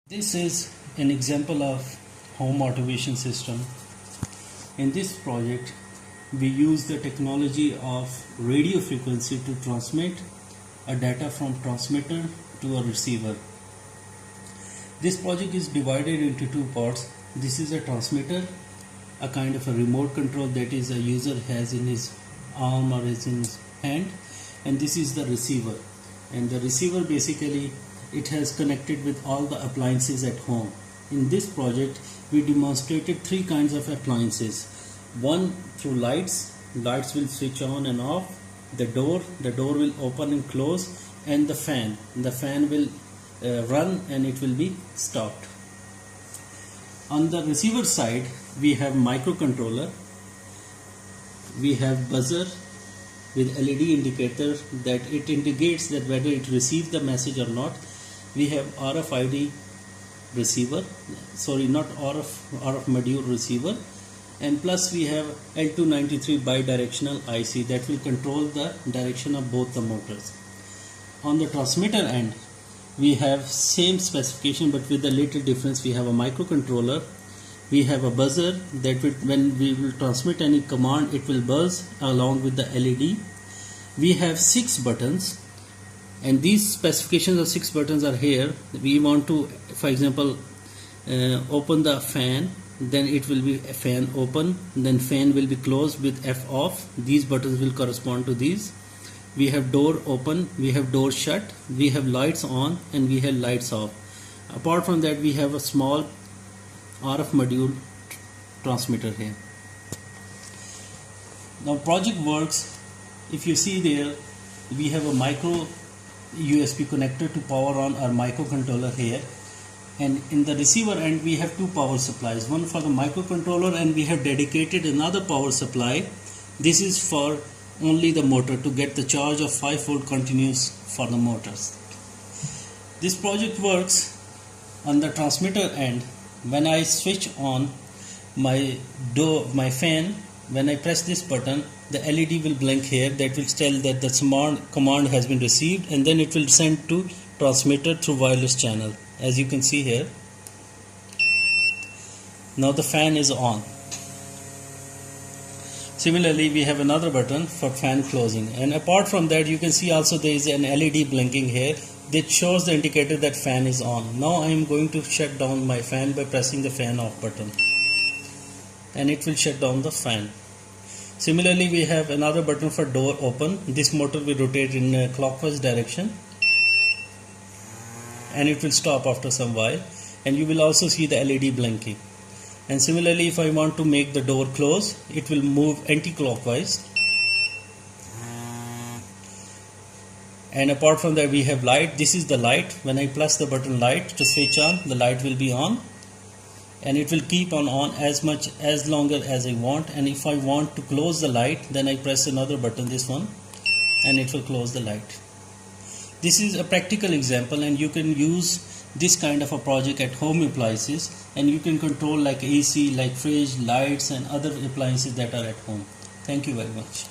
This is an example of home automation system. In this project, we use the technology of radio frequency to transmit a data from transmitter to a receiver. This project is divided into two parts. This is a transmitter, a kind of a remote control that is a user has in his arm or is in his hand, and this is the receiver. And the receiver basically it has connected with all the appliances at home. In this project we demonstrated three kinds of appliances. One through lights will switch on and off, the door will open and close, and the fan will run and it will be stopped. On the receiver side we have microcontroller, we have buzzer with LED indicator that it indicates that whether it received the message or not. We have RFID receiver, not RF module receiver, and plus we have L293 bidirectional IC that will control the direction of both the motors. On the transmitter end we have same specification but with a little difference. We have a microcontroller, we have a buzzer that will, when we will transmit any command, it will buzz along with the LED. We have 6 buttons, and these specifications of 6 buttons are here. We want to, for example, open the fan, then it will be a fan open, then fan will be closed with F off. These buttons will correspond to these. We have door open, we have door shut, we have lights on, and we have lights off. Apart from that we have a small RF module transmitter here. Now project works. If you see there, we have a micro USB connector to power on our microcontroller here, and in the receiver end we have 2 power supplies, one for the microcontroller, and we have dedicated another power supply. This is for only the motor, to get the charge of 5 volt continuous for the motors. This project works on the transmitter end. When I switch on my fan, when I press this button, the LED will blink here. That will tell that the command has been received, and then it will send to transmitter through wireless channel, as you can see here. Now the fan is on. Similarly we have another button for fan closing, and apart from that you can see also there is an LED blinking here that shows the indicator that fan is on. Now I am going to shut down my fan by pressing the fan off button, and it will shut down the fan. Similarly we have another button for door open. This motor will rotate in a clockwise direction and it will stop after some while, and you will also see the LED blinking. And similarly if I want to make the door close, it will move anti-clockwise. And apart from that we have light. This is the light. When I press the button light to switch on, the light will be on, and it will keep on as longer as I want. And if I want to close the light, then I press another button, this one, and it will close the light. This is a practical example, and you can use this kind of a project at home appliances, and you can control like AC, like fridge, lights, and other appliances that are at home. Thank you very much.